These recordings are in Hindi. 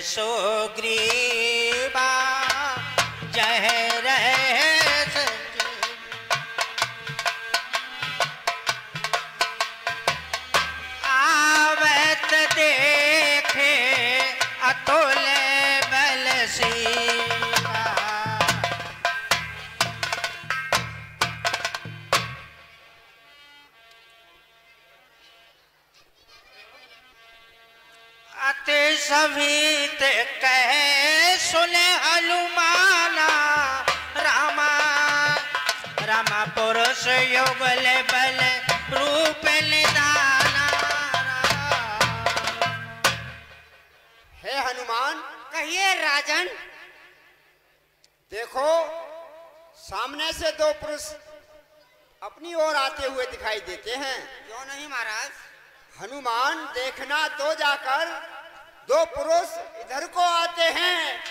सुग्रीवा जय रहे आवत देखे अतुल बल सीवा। अति सभीत कहे सुने हनुमाना रामा रामा पुरुष युगल बल रूप निदाना। हे हनुमान, कहिए राजन। देखो सामने से दो पुरुष अपनी ओर आते हुए दिखाई देते हैं। क्यों नहीं महाराज? हनुमान देखना तो जाकर दो पुरुष इधर को आते हैं,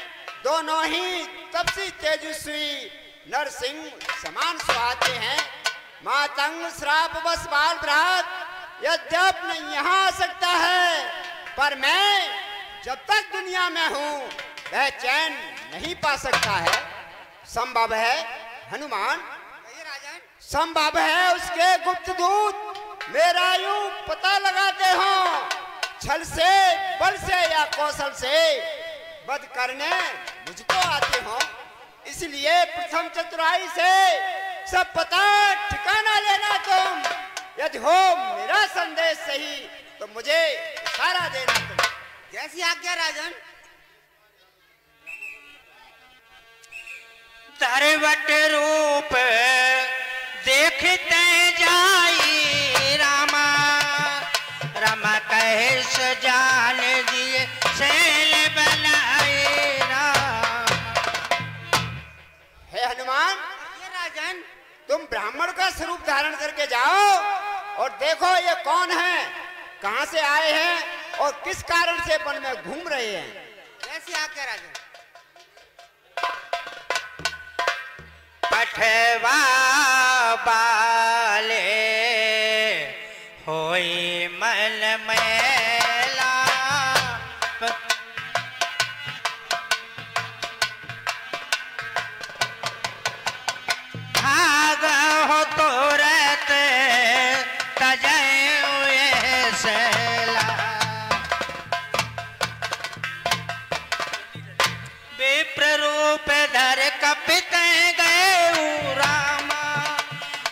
दोनों ही तपसी तेजस्वी नरसिंह समान सुहाते हैं। मातंग श्राप बस बाल भ्रात यद्यप नहीं यहाँ आ सकता है, पर मैं जब तक दुनिया में हूँ वह चैन नहीं पा सकता है। संभव है हनुमान, कहिए राजन। संभव है उसके गुप्त दूत मेरा यूं पता लगाते हो, छल से बल से या कौशल से वध करने मुझको आते हो। इसलिए प्रथम चतुराई से सब पता ठिकाना लेना तुम। यदि हो मेरा संदेश सही तो मुझे इशारा देना तुम। जैसी आज्ञा राजन। दरवट रूप देखते जाई रामा रामा कहे सजान दिए शैल बनाए राम। हे हनुमान, कहिए राजन। तुम ब्राह्मण का स्वरूप धारण करके जाओ और देखो ये कौन है, कहां से आए हैं और किस कारण से वन में घूम रहे हैं। जैसी आज्ञा राजन। पठवा बाले होई मल मैला भाग हो तुरंत तजय सैला। विप्र रूप धर कपित गए रामा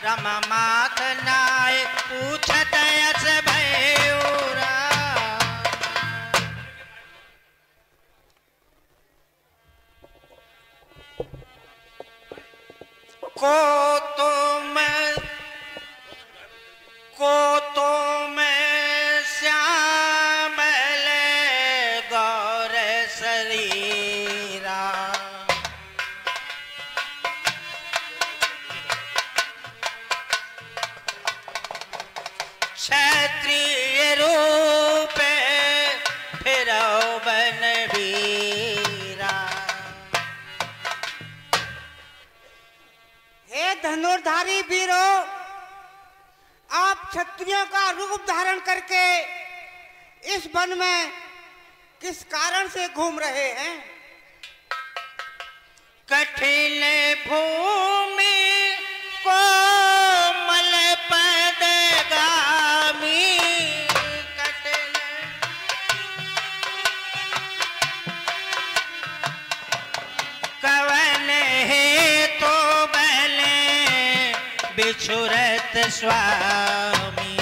रामा माथ नाय पूछत यस भयो राम। को तुम श्यामल गौर शरीरा क्षत्रिय रूप फिरो बन वीरा। हे धनुर्धारी वीरों, आप क्षत्रियों का रूप धारण करके इस वन में किस कारण से घूम रहे हैं? कठिन भूमि कोमल पद गामी कठिन कवन है तो बले बिछुरत स्वामी।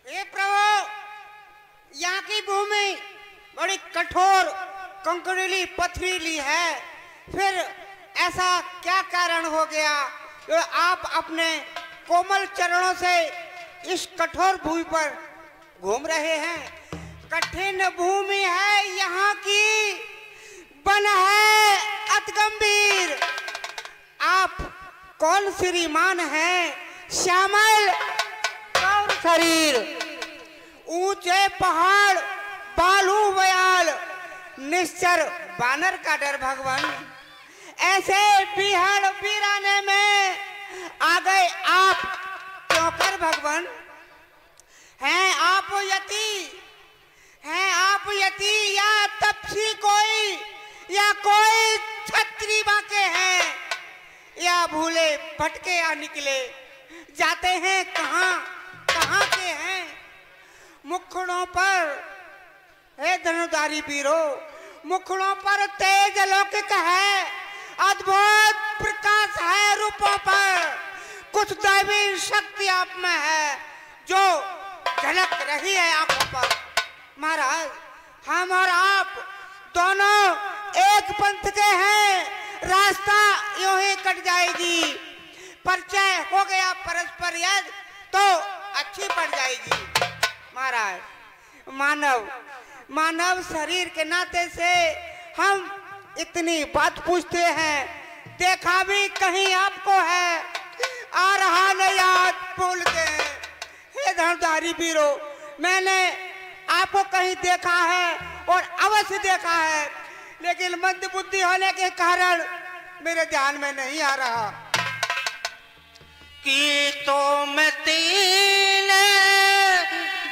हे प्रभु, यहाँ की भूमि बड़ी कठोर कंकरीली पथरीली है, फिर ऐसा क्या कारण हो गया जो आप अपने कोमल चरणों से इस कठोर भूमि पर घूम रहे हैं? कठिन भूमि है यहाँ की, वन है अति गंभीर। आप कौन श्रीमान हैं? श्यामल गौर शरीर, ऊंचे पहाड़, बालू बयाल, निश्चर बानर का डर भगवान। ऐसे बिहार वीराने में आ गए आप क्यों कर भगवान? हैं आप यति, तपसी कोई या कोई छत्री बाके हैं या भूले भटके या निकले जाते हैं कहाँ कहाँ के हैं। मुखड़ों पर हे धनुधारी वीरो, मुखड़ों पर तेज अलौकिक है, अद्भुत प्रकाश है रूपों पर, कुछ दैवी शक्ति आप में है जो झलक रही है आंखों पर। महाराज, हम और आप दोनों एक पंथ के हैं, रास्ता यूं ही कट जाएगी। परिचय हो गया परस्पर यद तो अच्छी पड़ जाएगी। महाराज, मानव शरीर के नाते से हम इतनी बात पूछते हैं, देखा भी कहीं आपको है, आ रहा न याद भूलते हैं। हे धनुधारी वीरो, मैंने आपको कहीं देखा है और अवश्य देखा है, लेकिन मंद बुद्धि होने के कारण मेरे ध्यान में नहीं आ रहा। कि तुम तीन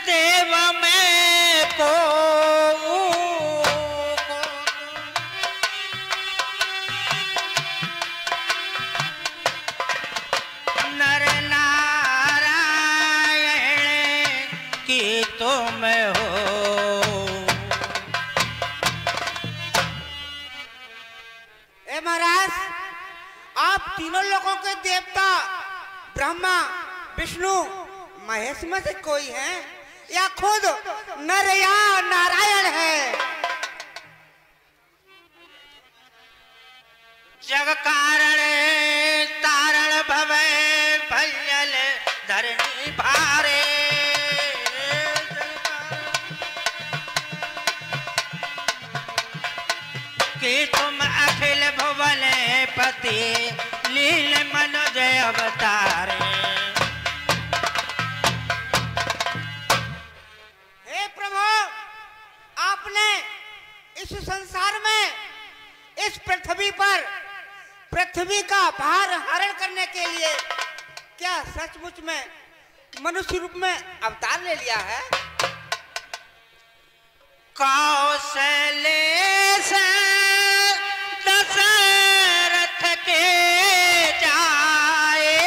देव में को नर नारायण की तुम हो। ए महाराज, आप तीनों लोगों के देवता ब्रह्मा विष्णु महेश में से कोई है या खुद नर या नारायण है? जग कारण तारण भवे भयल धरणी भारे। कि तुम अखिल भुवन पति लील मनोज अवतारे। हे प्रभु, आपने इस संसार में, इस पृथ्वी पर, पृथ्वी का भार हरण करने के लिए क्या सचमुच में मनुष्य रूप में अवतार ले लिया है? कौशले से दशरथ के जाए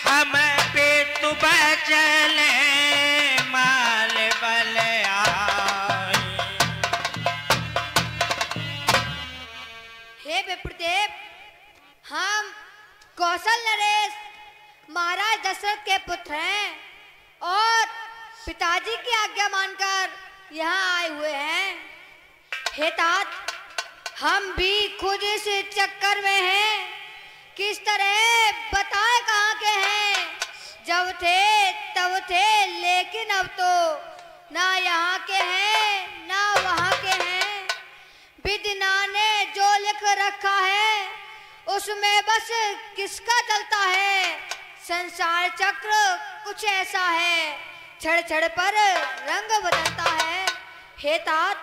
हम पेटु बचले माल बल आए। हे विप्रदेव, हम कौशल नरेश महाराज दशरथ के पुत्र हैं और पिताजी की आज्ञा मानकर यहाँ आए हुए हैं। हे तात, हम भी खुद इस चक्कर में हैं, किस तरह बताए कहाँ के हैं। जब थे तब थे, लेकिन अब तो ना यहाँ के हैं ना वहाँ के हैं। विधिना ने जो लिख रखा है उसमें बस किसका चलता है। संसार चक्र कुछ ऐसा है, छड़ छड़ पर रंग बदलता है। हे तात,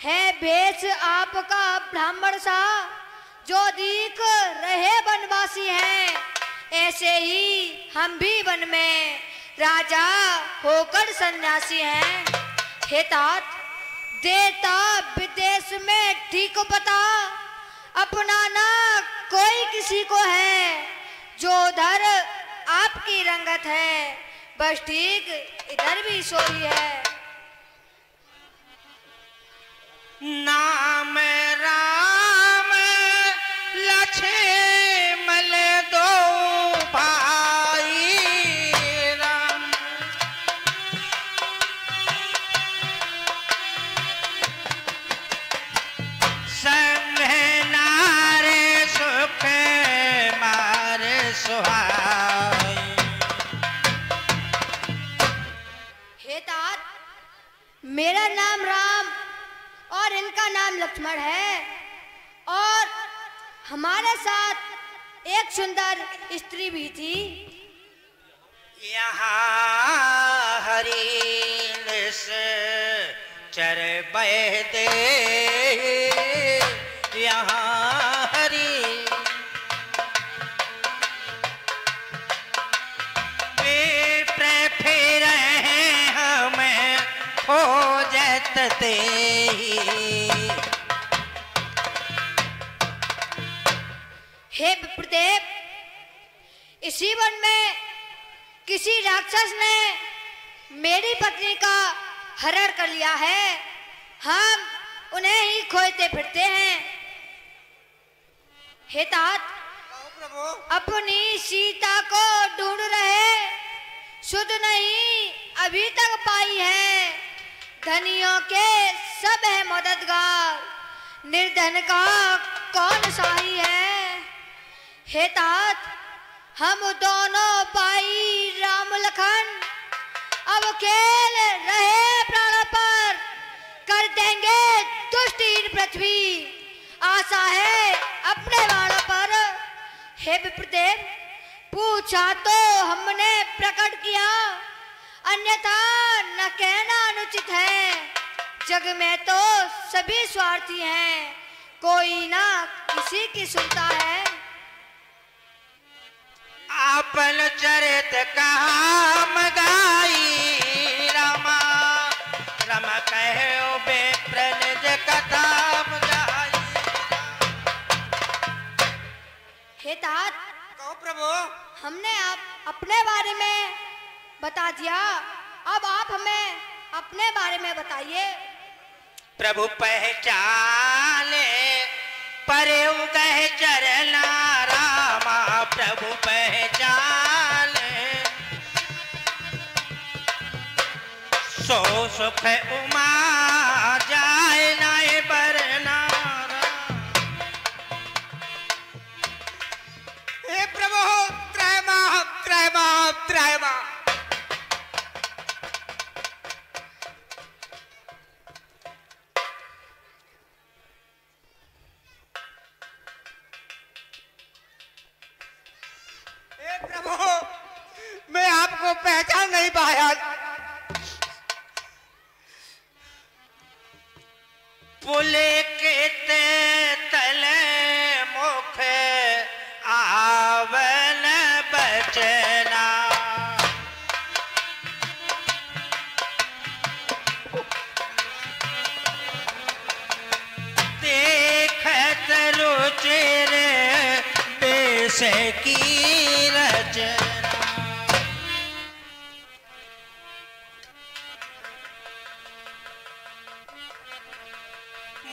है भेष आपका ब्राह्मण सा, जो दीख रहे वनवासी हैं, ऐसे ही हम भी वन में राजा होकर सन्यासी हैं। हे तात, देता विदेश में ठीक पता, अपना ना कोई किसी को है, जो उधर आपकी रंगत है, बस ठीक इधर भी सोई है। नाम राम लक्ष्मण दो भाई राम। संग नारे सुख मारे सुहाई। हे तात, मेरा नाम राम और इनका नाम लक्ष्मण है, और हमारे साथ एक सुंदर स्त्री भी थी। यहाँ हरिन से चर बह दे, यहाँ हरी खोजत ते हे विप्रदेव, इसी वन में किसी राक्षस ने मेरी पत्नी का हरण कर लिया है। हम उन्हें ही खोजते फिरते हैं। हे तात, प्रभु अपनी सीता को ढूंढ रहे, शुद्ध नहीं अभी तक पाई है। धनियों के सब है मददगार, निर्धन का कौन सहाय है। हे तात, हम दोनों भाई राम लखन अब खेल रहे प्राणों पर, कर देंगे दुष्टीन पृथ्वी, आशा है अपने वालों पर। हे विप्रदेव, पूछा तो हमने प्रकट किया, अन्यथा न कहना अनुचित है। जग में तो सभी स्वार्थी हैं, कोई ना किसी की सुनता है। आपन चरित काम गाई रामा, रम कहो विप्र निज कथा गाई। हे तात, कहो प्रभु। हमने आप अपने बारे में बता दिया, अब आप हमें अपने बारे में बताइए। प्रभु पहचाने परे गह चरना रामा, प्रभु पहचाने सो सुख उमा जाए नाए बरना। हे प्रभु, त्रैमा त्रैमा त्रैमा। हे प्रभु, मैं आपको पहचान नहीं पाया। पुलकित तले मुख आवन बचना, देखत रुचिर बेस की रचना।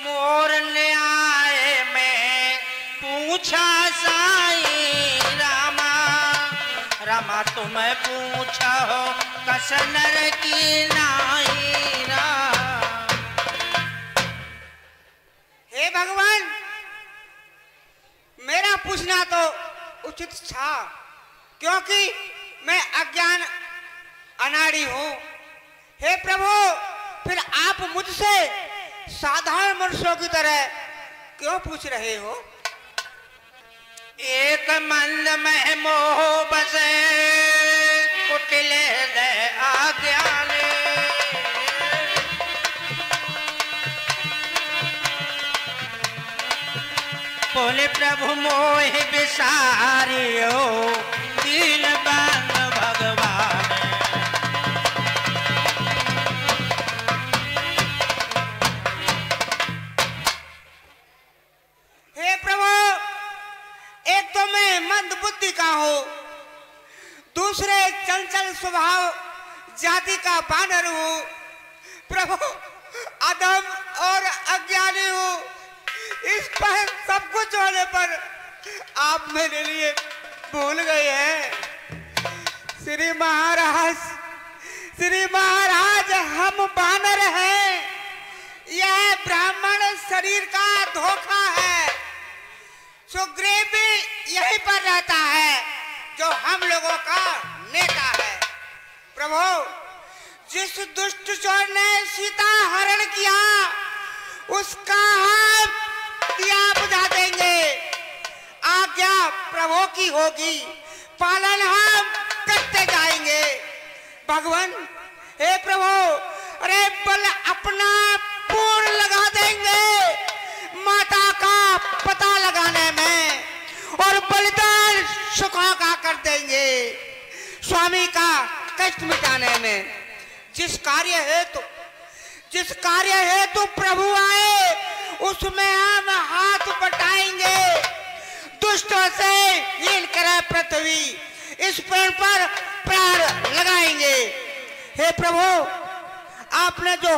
मोर न्याय में पूछा साई रामा, रामा तुम पूछा हो कस नर की नाई राम। हे भगवान, मेरा पूछना तो उचित था, क्योंकि मैं अज्ञान अनाड़ी हूँ। हे प्रभु, फिर आप मुझसे साधारण मनुष्यों की तरह क्यों पूछ रहे हो? एक मंद में मोह बसे, कुटिल हृदय आज्ञाने। बोले प्रभु मोह विसारियो, दीन बंद भगवान। हे प्रभु, एक तो मैं मंद बुद्धि का हूँ, दूसरे चंचल स्वभाव जाति का बानर हूँ। प्रभु, अधम और अज्ञानी हूँ। इस पर सब कुछ होने पर आप मेरे लिए भूल गए हैं। श्री महाराज, हम बानर हैं। यह ब्राह्मण शरीर का धोखा है। सुग्रीव भी यहीं पर रहता है, जो हम लोगों का नेता है। प्रभु, जिस दुष्ट चोर ने सीता हरण किया, उसका हम दिया बुझा देंगे। आज्ञा प्रभु की होगी, पालन हम करते जाएंगे। भगवान, हे प्रभु, अरे बल अपना पूर्ण लगा देंगे माता का पता लगाने में, और बलिदान सुखों का कर देंगे स्वामी का कष्ट मिटाने में। जिस कार्य हेतु जिस कार्य हेतु प्रभु आए उसमें हम हाथ बटाएंगे। दुष्टों से हीन करे पृथ्वी, इस प्रण पर प्राण लगाएंगे। हे प्रभु, आपने जो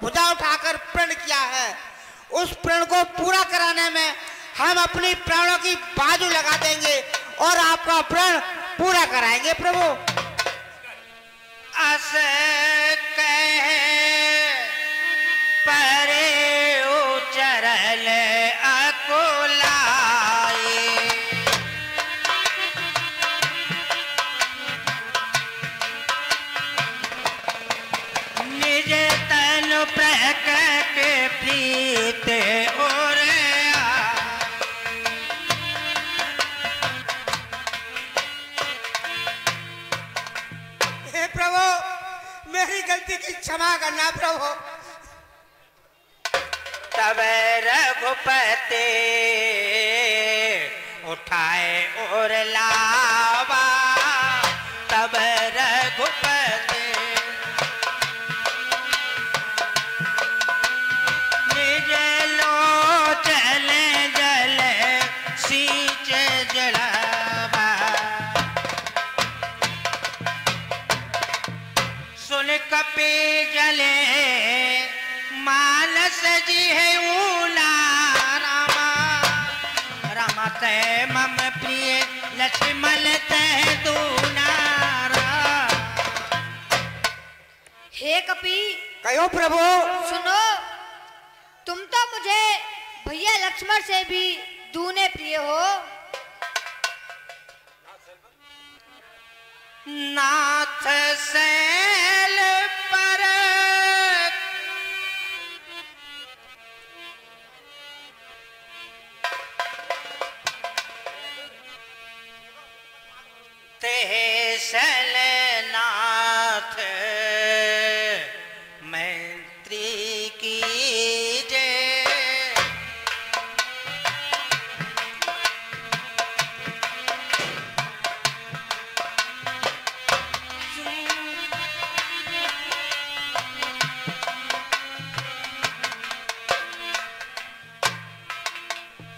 भुजा उठाकर प्रण किया है उस प्रण को पूरा कराने में हम अपनी प्राणों की बाजू लगा देंगे और आपका प्रण पूरा कराएंगे प्रभु। अस कह परे उचरल अकुलाए, निज तन प्रकट प्रीत और मेरी गलती की क्षमा करना प्रभु। तब रघुपति उठाए और लावा, तब रघुपति निज लोचन जल सींच जलावा। सुन कपि जले मानस जी है ऊला, रामा रामा तय मम प्रिय लक्ष्मण तय दूनारा। हे कपि, कहो प्रभु। सुनो, तुम तो मुझे भैया लक्ष्मण से भी दूने प्रिय हो। नाथ सैल पर तेसल नाथ मैत्री की जय।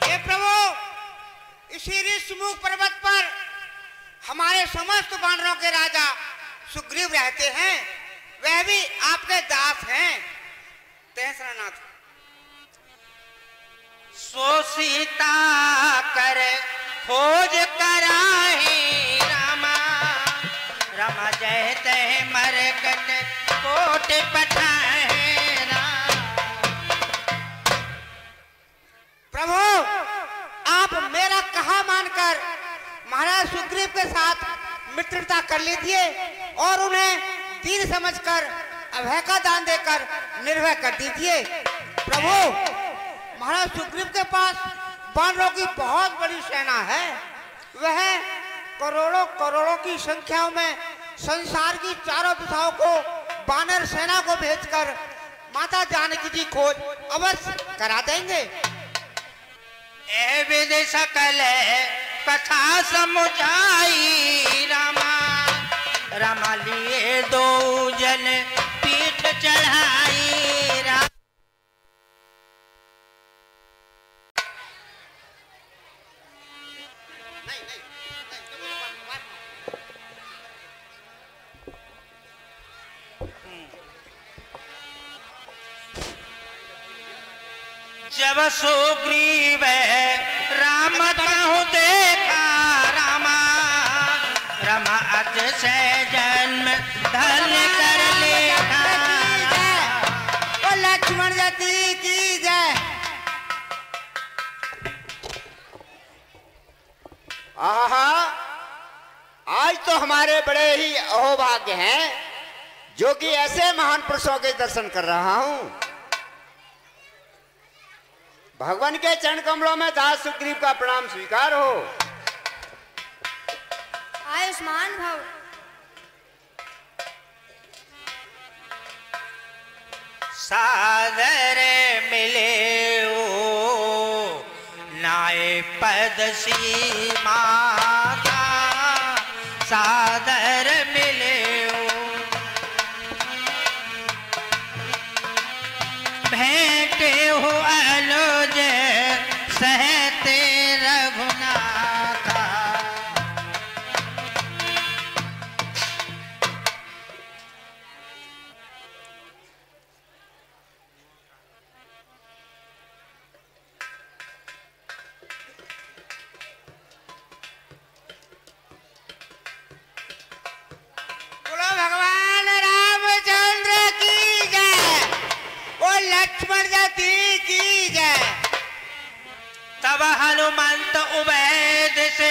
हे प्रभु, इसी ऋषमुख पर्वत पर हमारे समस्त वानरों के राजा सुग्रीव रहते हैं, वह भी आपके दास हैं। तेसरानाथ सो सीता कर खोज कराही, रामा रामा जय तय मरकट कोट पठाए राम। प्रभु, आप मेरा कहा मानकर महाराज सुग्रीव के साथ मित्रता कर लीजिए और उन्हें दीन समझकर अभय का दान देकर निर्भय कर दीजिए। प्रभु, महाराज सुग्रीव के पास वानरों की बहुत बड़ी सेना है। वह करोड़ों करोड़ों की संख्याओं में संसार की चारों दिशाओं को वानर सेना को भेजकर माता जानकी की खोज अवश्य करा देंगे। ए विधि सकल कथा समुझाई, रामा रामा लिए दो जन पीठ चढ़ाई राम। जब सुग्रीव राम कहूँ देखा, रामा रामा अतिशय जन्म धन कर लेखा। ओ लक्ष्मण जी की जय। आहा, आज तो हमारे बड़े ही अहोभाग्य हैं जो कि ऐसे महान पुरुषों के दर्शन कर रहा हूं। भगवान के चरण कमलों में दास सुग्रीव का प्रणाम स्वीकार हो। आयुष्मान भव। सादर मिले ओ नाय पद सीमा का, सादर मिले ओ लक्ष्मण जाति की जय। तब हनुमंत उबैद से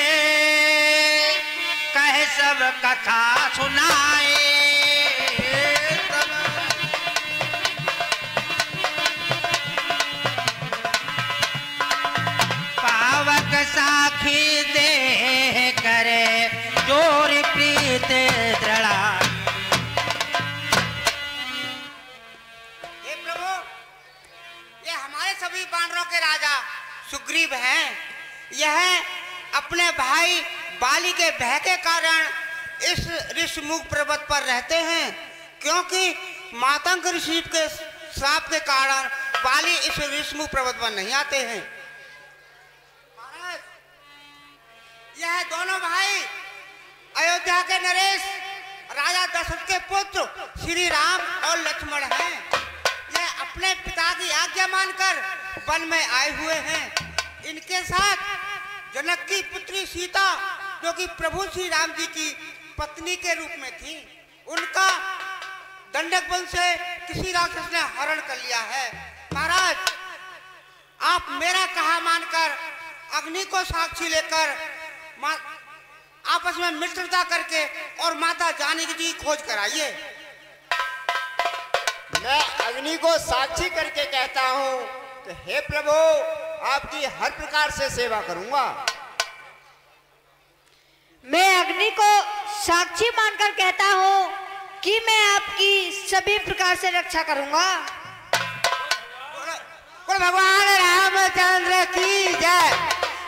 कह सब कथा सुनाए। पावक साखी दे करे जोर प्रीत दृढ़ा। हे प्रभु, ये हमारे सभी वानरों के राजा सुग्रीव हैं। यह अपने भाई बाली के भय के कारण इस ऋषिमुख पर्वत पर रहते हैं, क्योंकि मातंग ऋषि के श्राप के कारण बाली इस ऋषिमुख पर्वत पर नहीं आते हैं। महाराज, यह दोनों भाई अयोध्या के नरेश राजा दशरथ के पुत्र श्री राम और लक्ष्मण हैं। यह अपने पिता की आज्ञा मानकर वन में आए हुए हैं। इनके साथ जनक की पुत्री सीता, जो कि प्रभु श्री राम जी की पत्नी के रूप में थी, उनका दंडक वन से किसी राक्षस ने हरण कर लिया है। महाराज, आप मेरा कहा मानकर अग्नि को साक्षी लेकर आपस में मित्रता करके और माता जानकी जी की खोज कराइए। मैं अग्नि को साक्षी करके कहता हूँ कि हे प्रभु, आपकी हर प्रकार से सेवा करूंगा। मैं अग्नि को साक्षी मानकर कहता हूँ कि मैं आपकी सभी प्रकार से रक्षा करूंगा। बोल भगवान रामचंद्र की जय,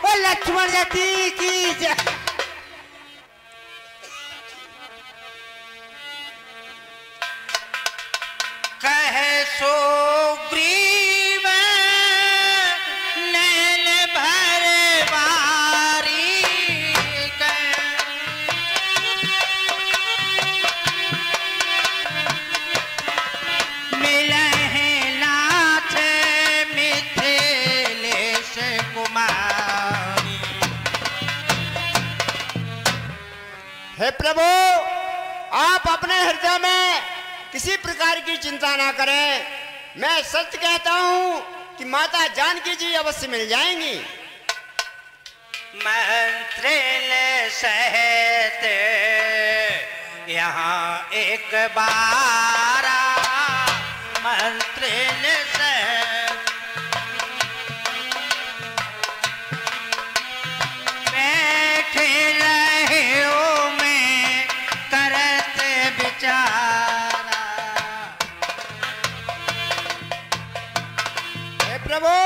बोल लक्ष्मण जाति की जय। कहे सुग्रीव नैन भर बारी। मिलहि नाथ मिथिलेश कुमारी। हे प्रभु, आप अपने हृदय में किसी प्रकार की चिंता ना करें। मैं सत्य कहता हूँ कि माता जानकी जी अवश्य मिल जाएंगी। मंत्रिल सहित यहाँ एक बार मंत्रिल सहित बैठे रहे ओ में करत विचार। प्रभु,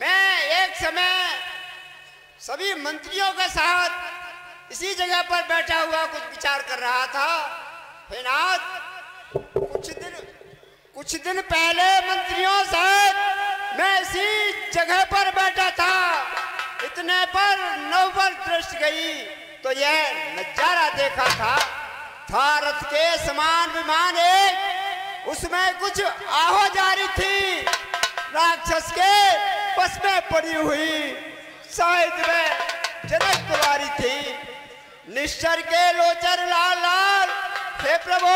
मैं एक समय सभी मंत्रियों के साथ इसी जगह पर बैठा हुआ कुछ विचार कर रहा था। हे नाथ, कुछ दिन पहले मंत्रियों से मैं इसी जगह पर बैठा था। इतने पर नौबत दृष्टि गई तो यह नजारा देखा था रथ के समान विमान एक, उसमें कुछ आहो जा रही थी। राक्षस के बस में पड़ी हुई साइड में जनक कुमारी थी। निश्चर के लोचर लाल लाल, हे प्रभु,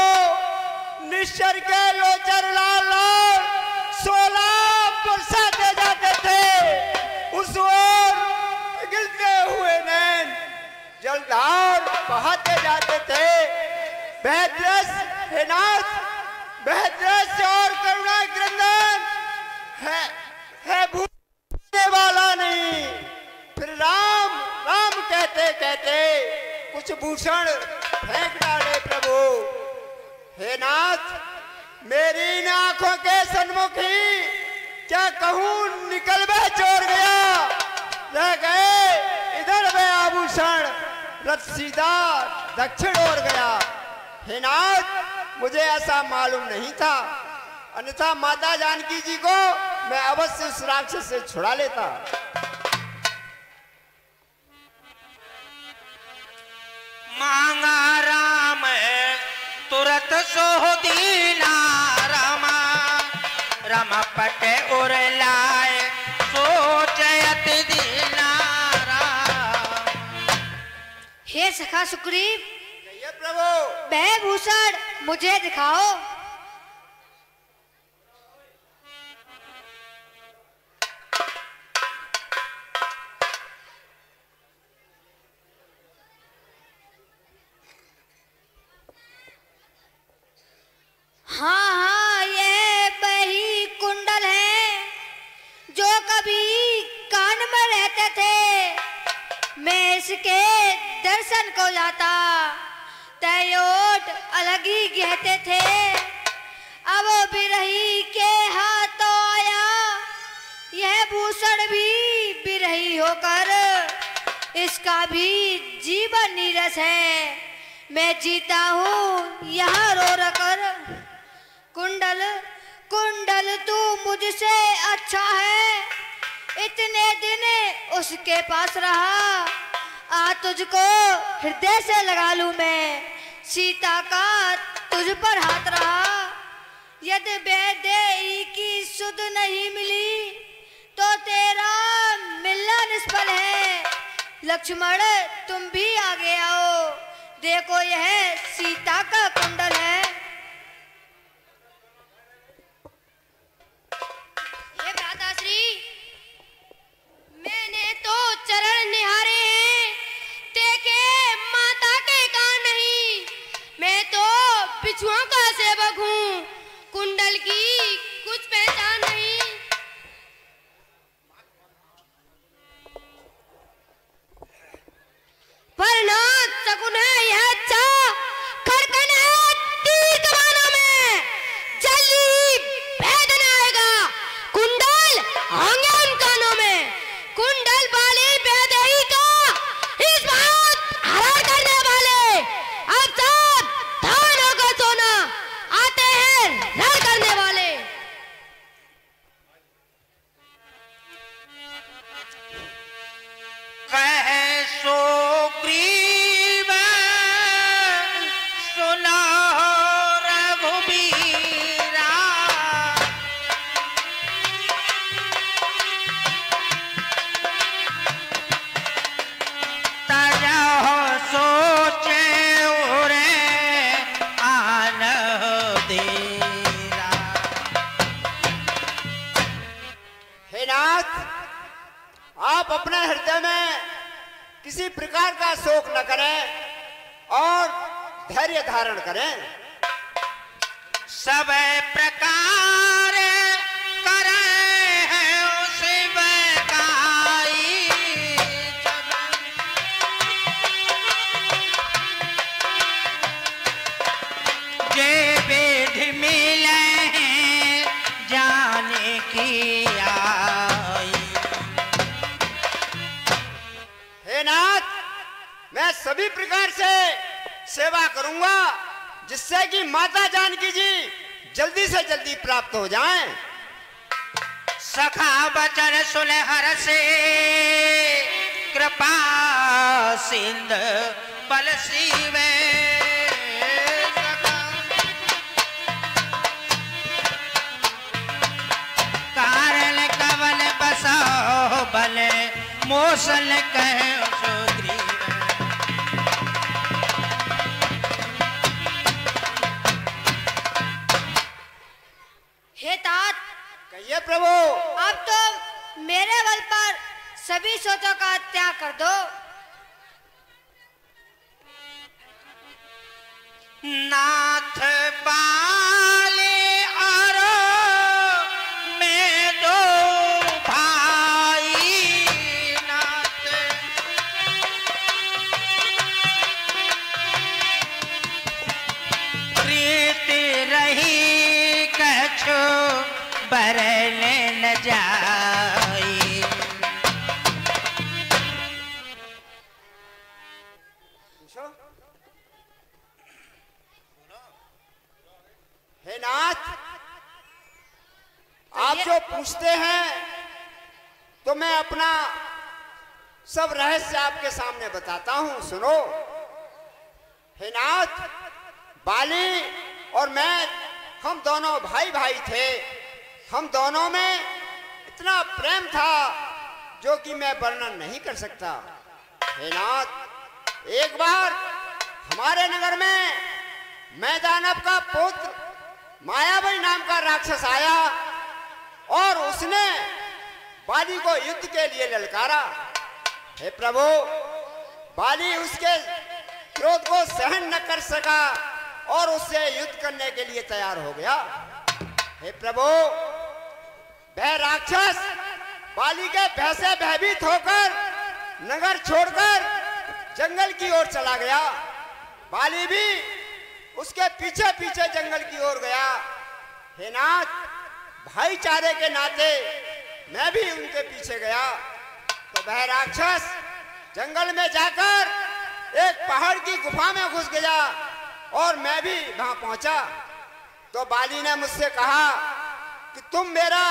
निश्चर के लोचर लाल लाल 16 बरसाते जाते थे। उस ओर गिरते हुए नैन जलधार बहाते जाते थे। बेहदरस हे नाथ, बेहदरस और करुणा क्रंदन है भूलने वाला नहीं। फिर राम राम कहते कहते कुछ भूषण फेंक डाले प्रभु। हे नाथ, मेरी इन आंखों के सन्मुख ही क्या कहूं निकल में चोर गया। रह गए इधर में आभूषण, रथ सीधा दक्षिण ओर गया। हे नाथ, मुझे ऐसा मालूम नहीं था, अन्यथा माता जानकी जी को मैं अवश्य उस राक्षस से छुड़ा लेता। मांगा राम तुरत सो दीना। रमा रमपट उर लाए सोचयत दीना। हे सखा सुग्रीव, कहिए प्रभु। वह भूषण मुझे दिखाओ। जन को जाता, तय ओट अलग ही कहते थे। अब वो बिरही के हाथों आया, यह भूषण भी बिरही होकर, इसका भी जीवन नीरस है। मैं जीता हूँ यहाँ रो रकर। कुंडल कुंडल तू मुझसे अच्छा है, इतने दिन उसके पास रहा, आ तुझको हृदय से लगा लूं मैं, सीता का तुझ पर हाथ रहा। यदि वैदेही की सुध नहीं मिली, तो तेरा मिलना निष्फल है। लक्ष्मण तुम भी आगे आओ, देखो यह सीता का कुंडल है। हे भ्राताश्री, मैंने तो चरण निहारे हैं, देखे माता के कान नहीं। मैं तो बिछुओं का सेवक हूँ, कुंडल की कुछ पहचान नहीं। पर नाथ सगुन है यह अच्छा, खड़कन है तीर कमानों में, जल्दी भेद न आएगा, कुंडल होंगे उन कानों में। कुंडल वाले वैदेही का इस बात हरण करने वाले, अब सब धान होकर सोना, आते हैं रण करने वाले। कह सुग्रीव सुनो रघुबीरा, तजहो सोचे उरे आन देरा। हे नाथ, आप अपने हृदय में किसी प्रकार का शोक न करें और धैर्य धारण करें। सब प्रकार करे हैं उस बकाई, जे विधि मिले हैं जाने की आई। हे नाथ, मैं सभी प्रकार से सेवा करूंगा, जिससे कि माता जानकी जी जल्दी से जल्दी प्राप्त हो जाएं। सखा बचन सुन हर्षे, कृपा सिंध बल सीवे। कारण कवन बसो बल मोसल कह सुग्रीव। हे तात, कहिए प्रभु। अब तो मेरे बल पर सभी सोचों का त्याग कर दो। नाथ बाले और मैं दो भाई, नाथ प्रीति रही कछु बरने न जाई। हे नाथ, आप जो पूछते हैं तो मैं अपना सब रहस्य आपके सामने बताता हूं, सुनो। हे नाथ, बाली और मैं, हम दोनों भाई भाई थे। हम दोनों में इतना प्रेम था जो कि मैं वर्णन नहीं कर सकता। हे नाथ, एक बार हमारे नगर में मैदानव का पुत्र मायावी नाम का राक्षस आया और उसने बाली को युद्ध के लिए ललकारा। हे प्रभु, बाली उसके क्रोध को सहन न कर सका और उससे युद्ध करने के लिए तैयार हो गया। हे प्रभु, वह राक्षस बाली के भय से भयभीत होकर नगर छोड़कर जंगल की ओर चला गया। बाली भी उसके पीछे पीछे जंगल की ओर गया। हे नाथ, भाईचारे के नाते मैं भी उनके पीछे गया। तो वह राक्षस जंगल में जाकर एक पहाड़ की गुफा में घुस गया और मैं भी वहां पहुंचा। तो बाली ने मुझसे कहा कि तुम मेरा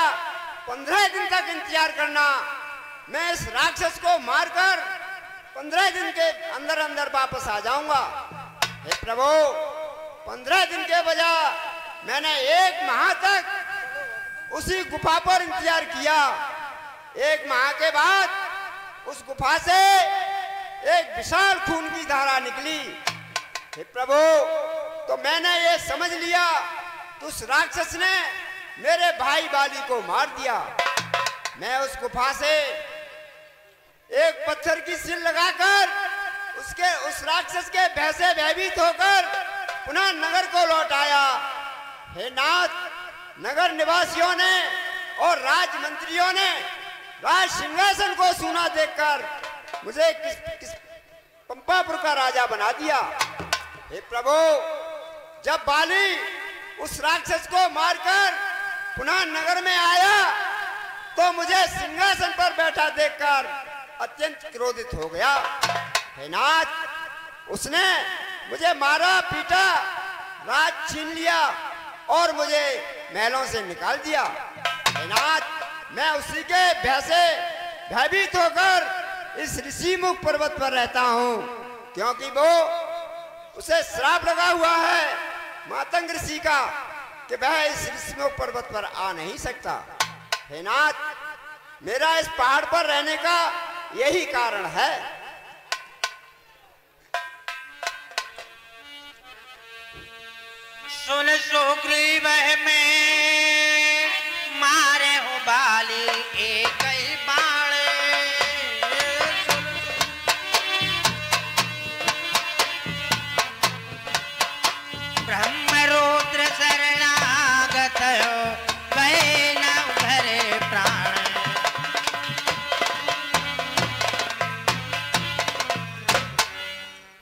15 दिन तक इंतजार करना, मैं इस राक्षस को मारकर 15 दिन के अंदर अंदर वापस आ जाऊंगा। हे प्रभु, 15 दिन के बजाय मैंने 1 माह तक उसी गुफा पर इंतजार किया। 1 माह के बाद उस गुफा से एक विशाल खून की धारा निकली। हे प्रभु, तो मैंने ये समझ लिया कि उस राक्षस ने मेरे भाई बाली को मार दिया। मैं उस गुफा से एक पत्थर की सिल लगाकर उस राक्षस के भय से भयभीत होकर पुनः नगर को लौट आया। हे नाथ, नगर निवासियों ने और राजमंत्रियों ने राज सिंहासन को सूना देखकर मुझे किस पंपापुर का राजा बना दिया। हे प्रभु, जब बाली उस राक्षस को मारकर पुनः नगर में आया तो मुझे सिंहासन पर बैठा देखकर अत्यंत क्रोधित हो गया। हे नाथ, उसने मुझे मारा पीटा, राज छीन लिया और मुझे महलों से निकाल दिया। हे नाथ, मैं उसी के भय से भयभीत होकर इस ऋषिमुख पर्वत पर रहता हूँ, क्योंकि वो उसे श्राप लगा हुआ है मातंग ऋषि का कि वह इस ऋषिमुख पर्वत पर आ नहीं सकता। हे नाथ, मेरा इस पहाड़ पर रहने का यही कारण है। सुन सुग्रीव में मारे हो बाली एक ही बाण। ब्रह्मरुद्र शरणागत हो गए न उधरे प्राण।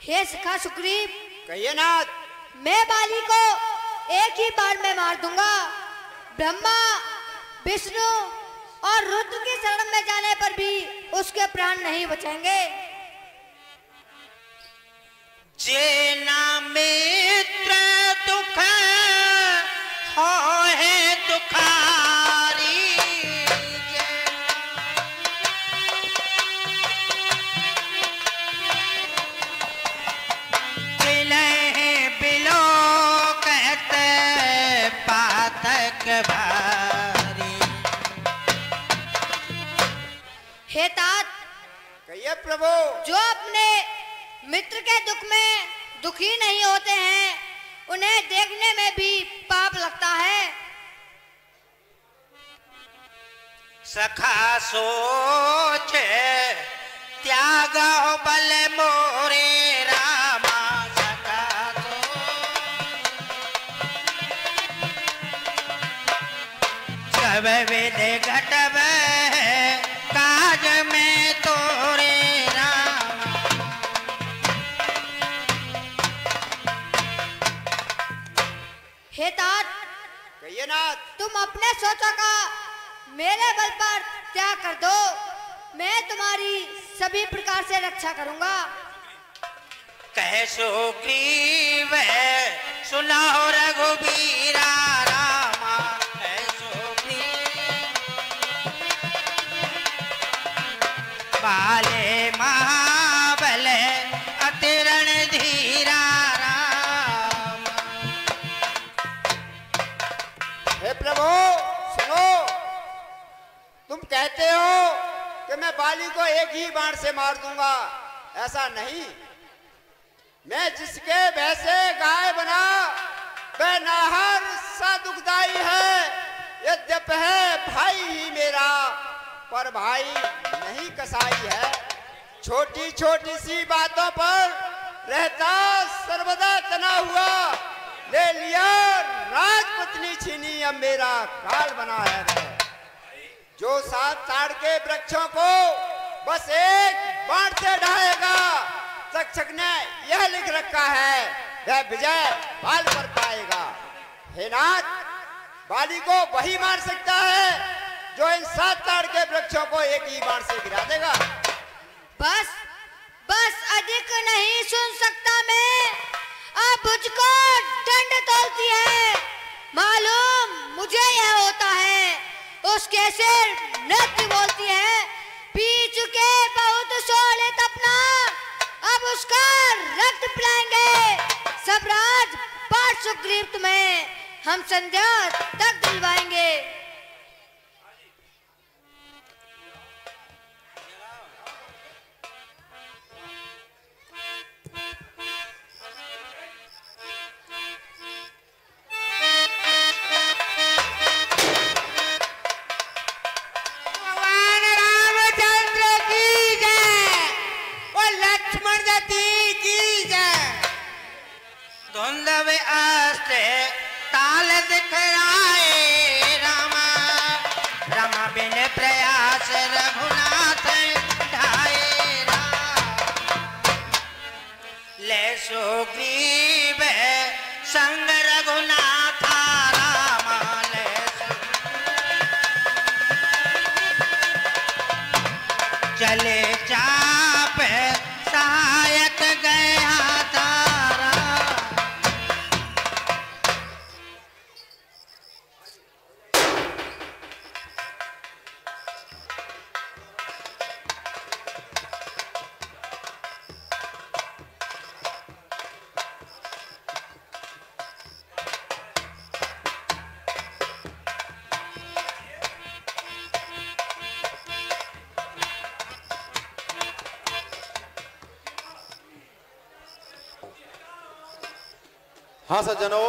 हे सखा सुग्रीव, कहिए नाथ। मैं बाली को एक ही बार में मार दूंगा। ब्रह्मा, विष्णु और रुद्र की शरण में जाने पर भी उसके प्राण नहीं बचेंगे। जेना मित्र दुख हो है दुखारी। बिलो कहते पातक भारी। हे तात, कहिए प्रभु। जो अपने मित्र के दुख में दुखी नहीं होते हैं, उन्हें देखने में भी पाप लगता है। सखा सोच त्याग बल मोरे रामा। सखा सब विध घटब काज में तोरे रामा। हे तात, कहिए नाथ। तुम अपने सोचों का मेरे बल पर त्याग कर दो, मैं तुम्हारी सभी प्रकार से रक्षा करूंगा। कह सुग्रीव सुनाओ रघुबीरा रामा। कह सुग्रीव बाले महाबल अतिरण धीरा रामा। हे प्रभु, सुनो। तुम कहते हो कि मैं बाली को एक ही बाण से मार दूंगा, ऐसा नहीं। मैं जिसके भय से गाय बना वह नाहर सा दुखदाई है। यद्यप है भाई ही मेरा, पर भाई नहीं कसाई है। छोटी छोटी सी बातों पर रहता सर्वदा तना हुआ, ले लिया राजपत्नी छीनी, अब मेरा काल बना है वह। जो 7 ताड़ के वृक्षों को बस एक बाण से ढाएगा, तक्षक ने यह लिख रखा है वह विजय बाल पर पाएगा। हे नाथ, बाली को वही मार सकता है जो इन 7 ताड़ के वृक्षों को एक ही बाण से गिरा देगा। बस बस अधिक नहीं सुन सकता मैं। अब मुझको दंड तोलती है। मालूम मुझे यह होता है। उसके सिर नृत्य बोलती है। पी चुके बहुत सोले तपना, अब उसका रक्त पिलाएंगे। सब राज पाठ सुग्रीव में हम संध्या तक दिलवाएंगे। धुंधव अस्त्र ताल दिखराए रामा, रामा बिन प्रयास रघुनाथ ढाए राम। ले सुग्रीव संग रघुनाथ रामा, ले चले चाप सहायक गया तारा। हाँ सज्जनों,